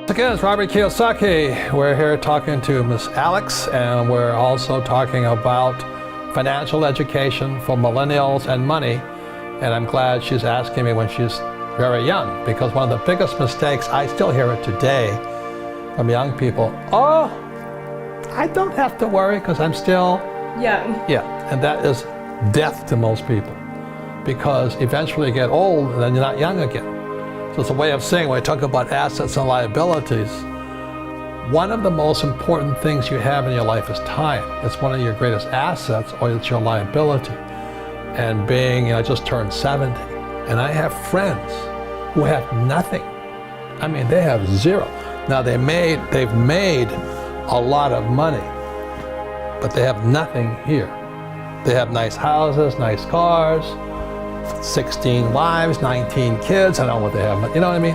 Again, it's Robert Kiyosaki. We're here talking to Miss Alex, and we're also talking about financial education for millennials and money. And I'm glad she's asking me when she's very young, because one of the biggest mistakes, I still hear it today from young people, oh, I don't have to worry because I'm still young. Yeah, and that is death to most people, because eventually you get old and then you're not young again. So it's a way of saying, when I talk about assets and liabilities, one of the most important things you have in your life is time. It's one of your greatest assets, or it's your liability. And being, I just turned 70, and I have friends who have nothing. I mean, they have zero. Now they've made a lot of money, but they have nothing here. They have nice houses, nice cars, 16 wives, 19 kids, I don't know what they have, but you know what I mean?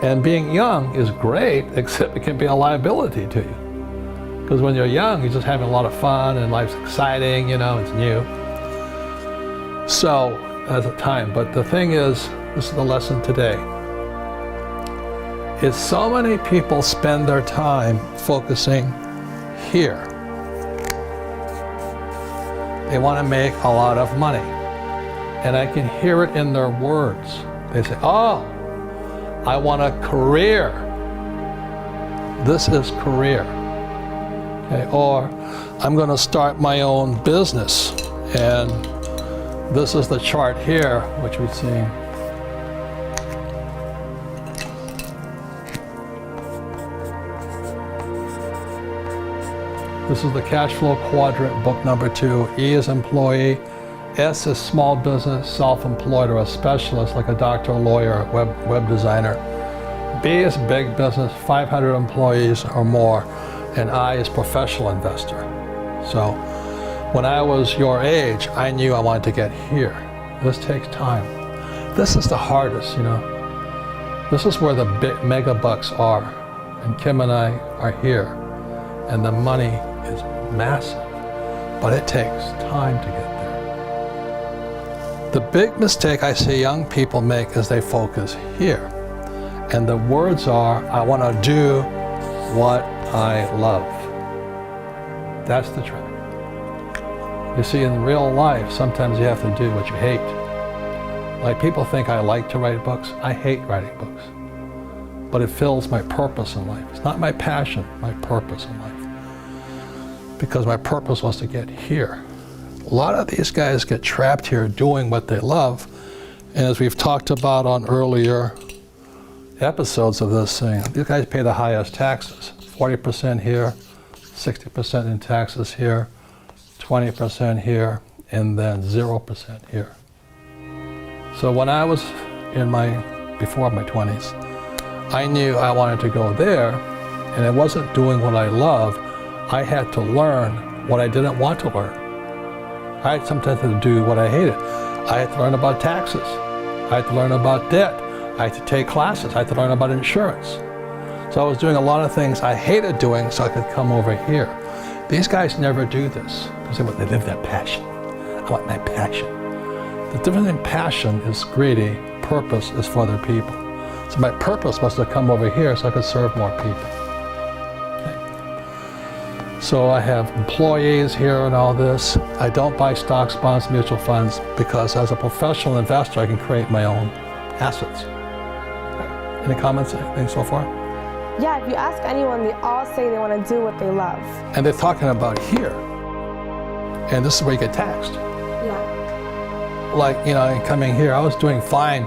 And being young is great, except it can be a liability to you. Because when you're young, you're just having a lot of fun and life's exciting, you know, it's new. So, at the time, but the thing is, this is the lesson today, is so many people spend their time focusing here. They want to make a lot of money. And I can hear it in their words. They say, oh, I want a career. This is career. Okay? Or I'm going to start my own business. And this is the chart here, which we see. This is the cash flow quadrant, book number 2. E is employee. S is small business, self-employed, or a specialist like a doctor, lawyer, web designer. B is big business, 500 employees or more. And I is professional investor. So when I was your age, I knew I wanted to get here. This takes time. This is the hardest, you know. This is where the big mega bucks are. And Kim and I are here. And the money is massive. But it takes time to get there. The big mistake I see young people make is they focus here. And the words are, I want to do what I love. That's the trick. You see, in real life, sometimes you have to do what you hate. Like, people think I like to write books. I hate writing books. But it fills my purpose in life. It's not my passion, my purpose in life. Because my purpose was to get here. A lot of these guys get trapped here doing what they love. And as we've talked about on earlier episodes of this thing, these guys pay the highest taxes. 40% here, 60% in taxes here, 20% here, and then 0% here. So when I was before my 20s, I knew I wanted to go there, and it wasn't doing what I loved. I had to learn what I didn't want to learn. I had sometimes to do what I hated. I had to learn about taxes. I had to learn about debt. I had to take classes. I had to learn about insurance. So I was doing a lot of things I hated doing so I could come over here. These guys never do this because they live their passion. I want my passion. The difference in passion is greedy, purpose is for other people. So my purpose was to come over here so I could serve more people. So I have employees here and all this. I don't buy stocks, bonds, mutual funds, because as a professional investor, I can create my own assets. Any comments, anything so far? Yeah, if you ask anyone, they all say they want to do what they love. And they're talking about here. And this is where you get taxed. Yeah. Like, you know, coming here, I was doing fine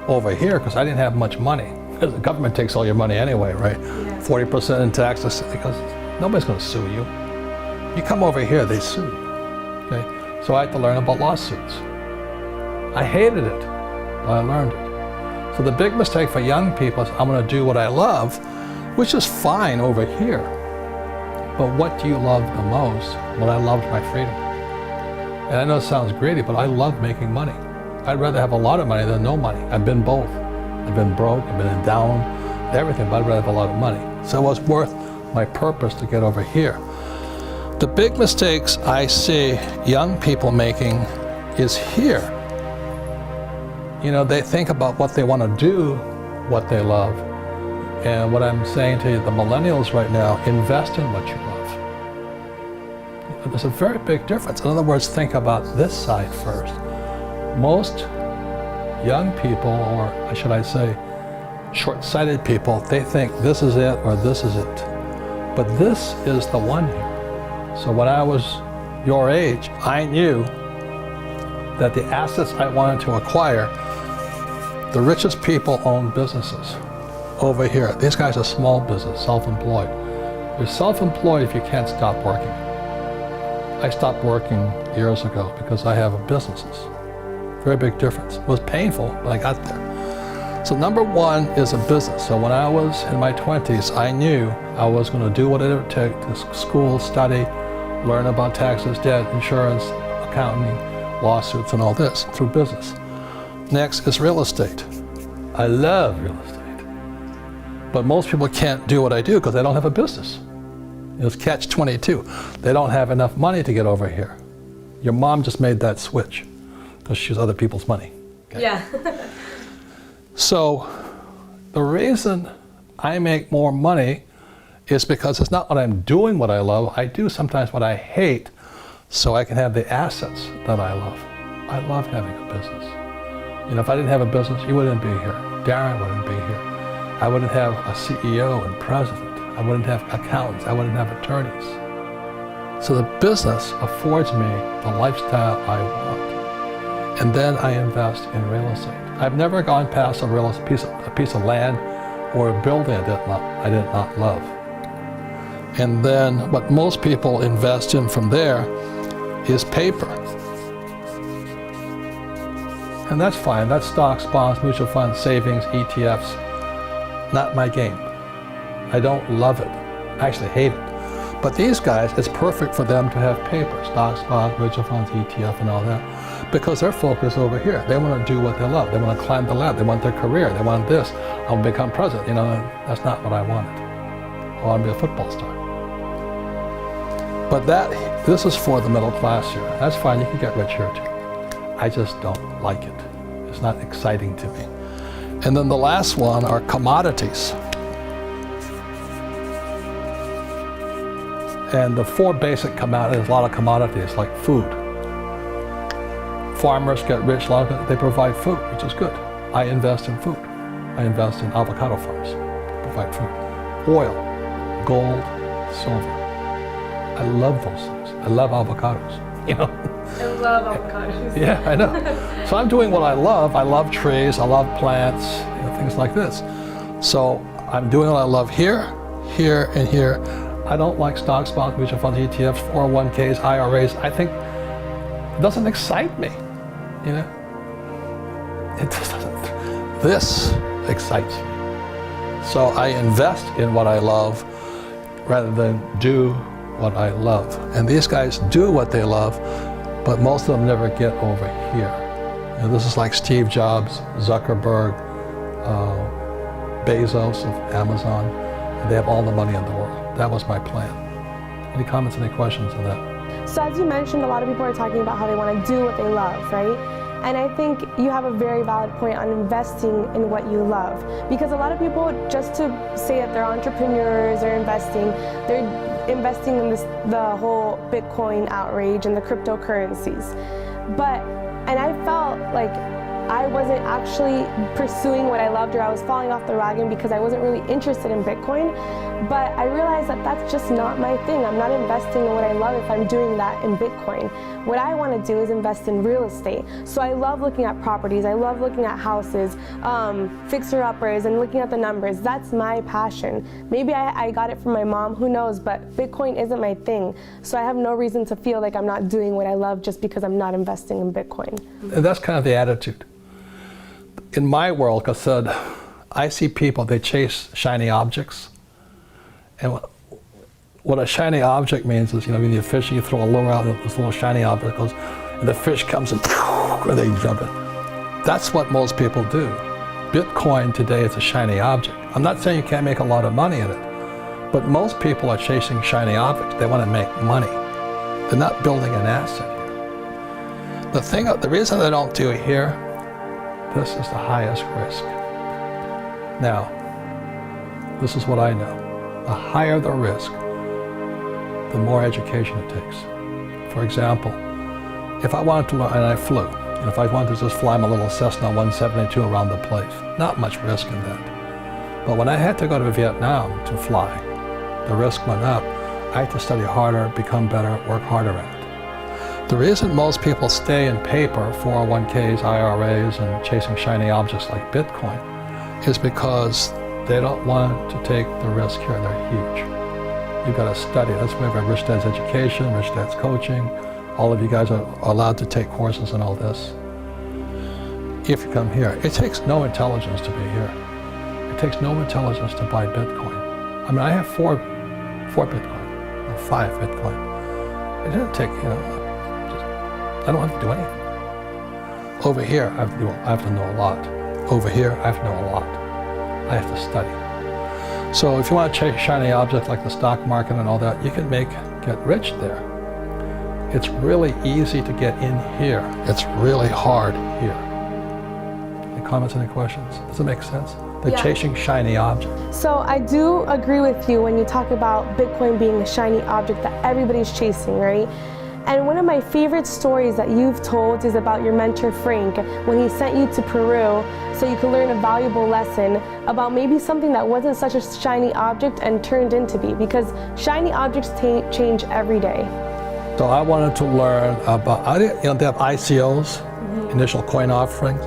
over here because I didn't have much money. Because the government takes all your money anyway, right? Yeah. 40% in taxes, because nobody's going to sue you. You come over here, they sue you. Okay? So I had to learn about lawsuits. I hated it, but I learned it. So the big mistake for young people is, I'm going to do what I love, which is fine over here. But what do you love the most? Well, I loved my freedom. And I know it sounds greedy, but I love making money. I'd rather have a lot of money than no money. I've been both. I've been broke, I've been down, everything, but I'd rather have a lot of money. So it was worth my purpose to get over here. The big mistakes I see young people making is here. You know, they think about what they want to do, what they love, And what I'm saying to you, the millennials right now, invest in what you love. There's a very big difference. In other words, think about this side first. Most young people, or should I say, short-sighted people, they think this is it or this is it. But this is the one here. So when I was your age, I knew that the assets I wanted to acquire, the richest people own businesses. Over here, these guys are small business, self-employed. You're self-employed if you can't stop working. I stopped working years ago because I have businesses. Very big difference. It was painful, but I got there. So number one is a business. So when I was in my 20s, I knew I was going to do what it would take to school, study, learn about taxes, debt, insurance, accounting, lawsuits, and all this through business. Next is real estate. I love real estate. But most people can't do what I do because they don't have a business. It's catch-22. They don't have enough money to get over here. Your mom just made that switch because she used other people's money. Okay? Yeah. So the reason I make more money is because it's not what I'm doing what I love. I do sometimes what I hate so I can have the assets that I love. I love having a business. You know, if I didn't have a business, you wouldn't be here. Darren wouldn't be here. I wouldn't have a CEO and president. I wouldn't have accountants. I wouldn't have attorneys. So the business affords me the lifestyle I want. And then I invest in real estate. I've never gone past a piece of land or a building I did not love. And then what most people invest in from there is paper. And that's fine. That's stocks, bonds, mutual funds, savings, ETFs. Not my game. I don't love it. I actually hate it. But these guys, it's perfect for them to have paper, stocks, bonds, mutual funds, ETF, and all that, because their focus over here. They want to do what they love. They want to climb the ladder. They want their career. They want this. I want to become president. You know, that's not what I wanted. I want to be a football star. But this is for the middle class here. That's fine. You can get rich here too. I just don't like it. It's not exciting to me. And then the last one are commodities. And the four basic commodities, a lot of commodities like food. Farmers get rich, a lot of it, they provide food, which is good. I invest in food. I invest in avocado farms, provide food. Oil, gold, silver. I love those things. I love avocados, you know. I love avocados. Yeah, I know. So I'm doing what I love. I love trees, I love plants, you know, things like this. So I'm doing what I love here, here, and here. I don't like stocks, bonds, mutual funds, ETFs, 401ks, IRAs. I think it doesn't excite me, you know? It just doesn't. This excites me. So I invest in what I love rather than do what I love. And these guys do what they love, but most of them never get over here. You know, this is like Steve Jobs, Zuckerberg, Bezos of Amazon. And they have all the money in the world. That was my plan. Any comments, any questions on that? So as you mentioned, a lot of people are talking about how they want to do what they love, right? And I think you have a very valid point on investing in what you love. Because a lot of people, just to say that they're entrepreneurs or they're investing in the whole Bitcoin outrage and the cryptocurrencies. And I felt like I wasn't actually pursuing what I loved, or I was falling off the wagon because I wasn't really interested in Bitcoin. But I realized that that's just not my thing. I'm not investing in what I love if I'm doing that in Bitcoin. What I want to do is invest in real estate. So I love looking at properties. I love looking at houses, fixer-uppers, and looking at the numbers. That's my passion. Maybe I got it from my mom, who knows, but Bitcoin isn't my thing. So I have no reason to feel like I'm not doing what I love just because I'm not investing in Bitcoin. And that's kind of the attitude. In my world, like I said, I see people, they chase shiny objects. And what a shiny object means is, you know, when you're fishing, you throw a lure out, this little shiny object goes, and the fish comes and they jump in. That's what most people do. Bitcoin today is a shiny object. I'm not saying you can't make a lot of money in it, but most people are chasing shiny objects. They want to make money. They're not building an asset here. The reason they don't do it here, this is the highest risk. Now, this is what I know. The higher the risk, the more education it takes. For example, if I wanted to learn, and I flew, and if I wanted to just fly my little Cessna 172 around the place, not much risk in that. But when I had to go to Vietnam to fly, the risk went up. I had to study harder, become better, work harder at it. The reason most people stay in paper, 401ks, IRAs, and chasing shiny objects like Bitcoin is because they don't want to take the risk here. They're huge. You've got to study. That's why we have Rich Dad's Education, Rich Dad's Coaching. All of you guys are allowed to take courses and all this. If you come here, it takes no intelligence to be here. It takes no intelligence to buy Bitcoin. I mean, I have four Bitcoin, or 5 Bitcoin. It didn't take, I don't have to do anything. Over here, I have to know a lot. Over here, I have to know a lot. I have to study. So if you want to chase shiny objects like the stock market and all that, you can get rich there. It's really easy to get in here. It's really hard here. Any comments, any questions? Does it make sense? They're chasing shiny objects. So I do agree with you when you talk about Bitcoin being a shiny object that everybody's chasing, right? And one of my favorite stories that you've told is about your mentor Frank when he sent you to Peru so you could learn a valuable lesson about maybe something that wasn't such a shiny object and turned into be, because shiny objects change every day. So I wanted to learn about, they have ICOs, initial coin offerings.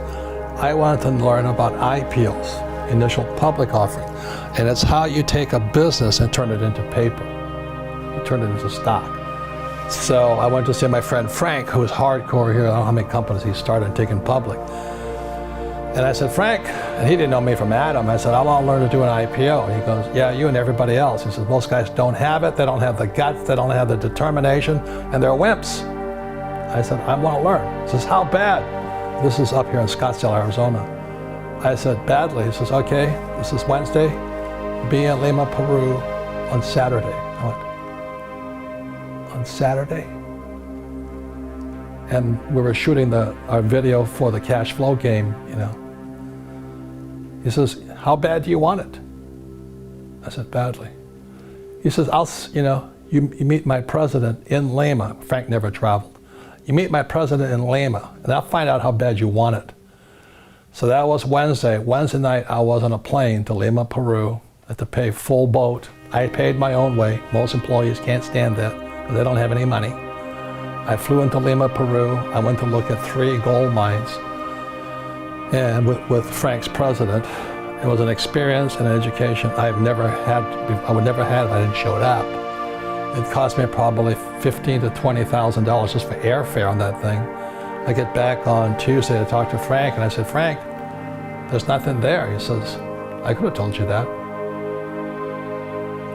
I wanted to learn about IPOs, initial public offering. And it's how you take a business and turn it into paper. You turn it into stock. So I went to see my friend Frank, who was hardcore here. I don't know how many companies he started taking public. And I said, Frank, and he didn't know me from Adam. I said, I want to learn to do an IPO. And he goes, yeah, you and everybody else. He says, most guys don't have it. They don't have the guts. They don't have the determination. And they're wimps. I said, I want to learn. He says, how bad? This is up here in Scottsdale, Arizona. I said, badly. He says, okay, this is Wednesday. Be in Lima, Peru on Saturday. I went, on Saturday? And we were shooting our video for the cash flow game, He says, how bad do you want it? I said, badly. He says, you meet my president in Lima. Frank never traveled. You meet my president in Lima, and I'll find out how bad you want it. So that was Wednesday. Wednesday night, I was on a plane to Lima, Peru. I had to pay full boat. I paid my own way. Most employees can't stand that. They don't have any money. I flew into Lima, Peru. I went to look at 3 gold mines, and with Frank's president. It was an experience and an education I would never have if I didn't show up. It cost me probably $15,000 to $20,000 just for airfare on that thing. I get back on Tuesday to talk to Frank, and I said, Frank, there's nothing there. He says, I could have told you that.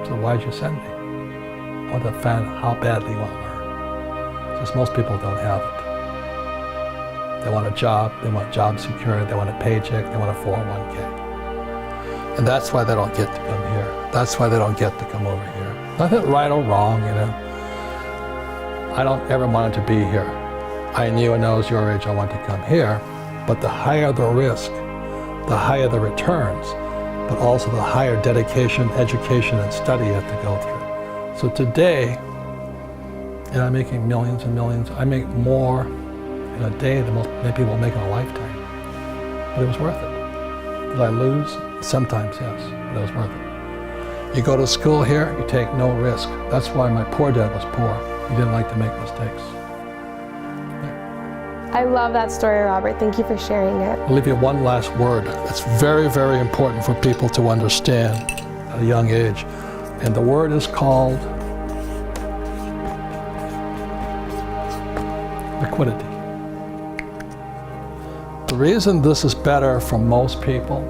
So why'd you send me? I want to find how badly you want to learn. Because most people don't have it. They want a job, they want job security, they want a paycheck, they want a 401k. And that's why they don't get to come here. That's why they don't get to come over here. Nothing right or wrong, I don't ever want it to be here. I knew when I was your age I wanted to come here, but the higher the risk, the higher the returns, but also the higher dedication, education, and study you have to go through. So today, and I'm making millions and millions. I make more in a day than many people make in a lifetime. But it was worth it. Did I lose? Sometimes, yes, but it was worth it. You go to school here, you take no risk. That's why my poor dad was poor. He didn't like to make mistakes. I love that story, Robert. Thank you for sharing it. I'll leave you one last word. It's very, very important for people to understand at a young age. And the word is called liquidity. The reason this is better for most people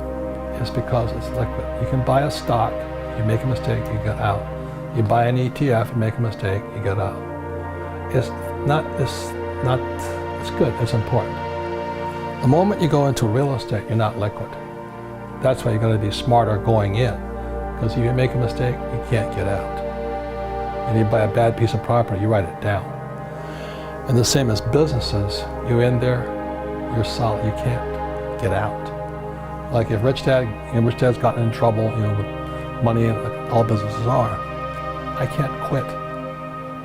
is because it's liquid. You can buy a stock, you make a mistake, you get out. You buy an ETF, you make a mistake, you get out. It's good, it's important. The moment you go into real estate, you're not liquid. That's why you got to be smarter going in. Because if you make a mistake, you can't get out. And you buy a bad piece of property, you write it down. And the same as businesses, you're in there, you're solid, you can't get out. Like if Rich Dad's gotten in trouble, with money, like all businesses are. I can't quit.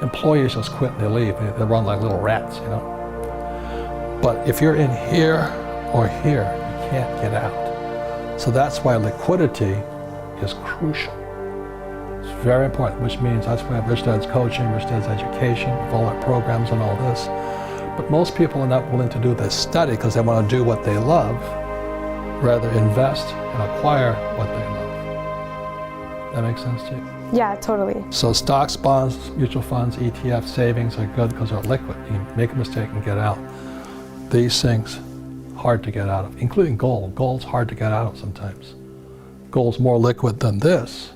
Employees just quit and they leave. They run like little rats, you know. But if you're in here or here, you can't get out. So that's why liquidity is crucial. It's very important, which means that's why Rich Dad's coaching, Rich Dad's education, with all our programs and all this. But most people are not willing to do this study because they want to do what they love, rather invest and acquire what they love. That makes sense to you? Yeah, totally. So stocks, bonds, mutual funds, ETF, savings are good because they're liquid. You can make a mistake and get out. These things, hard to get out of, including gold. Gold's hard to get out of sometimes. Gold's more liquid than this.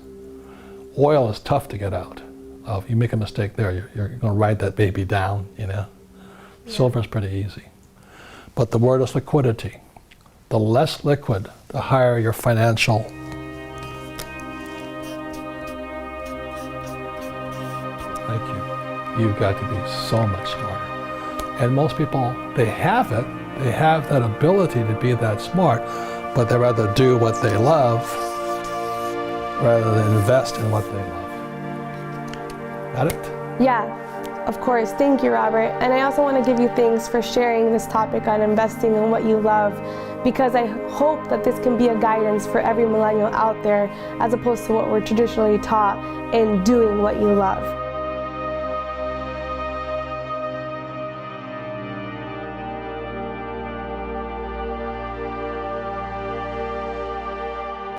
Oil is tough to get out of. You make a mistake there, you're going to ride that baby down, you know. Silver's pretty easy. But the word is liquidity. The less liquid, the higher your financial Thank you. You've got to be so much smarter. And most people, they have it. They have that ability to be that smart, but they rather do what they love rather than invest in what they love. Got it? Yeah, of course. Thank you, Robert. And I also want to give you thanks for sharing this topic on investing in what you love, because I hope that this can be a guidance for every millennial out there, as opposed to what we're traditionally taught in doing what you love.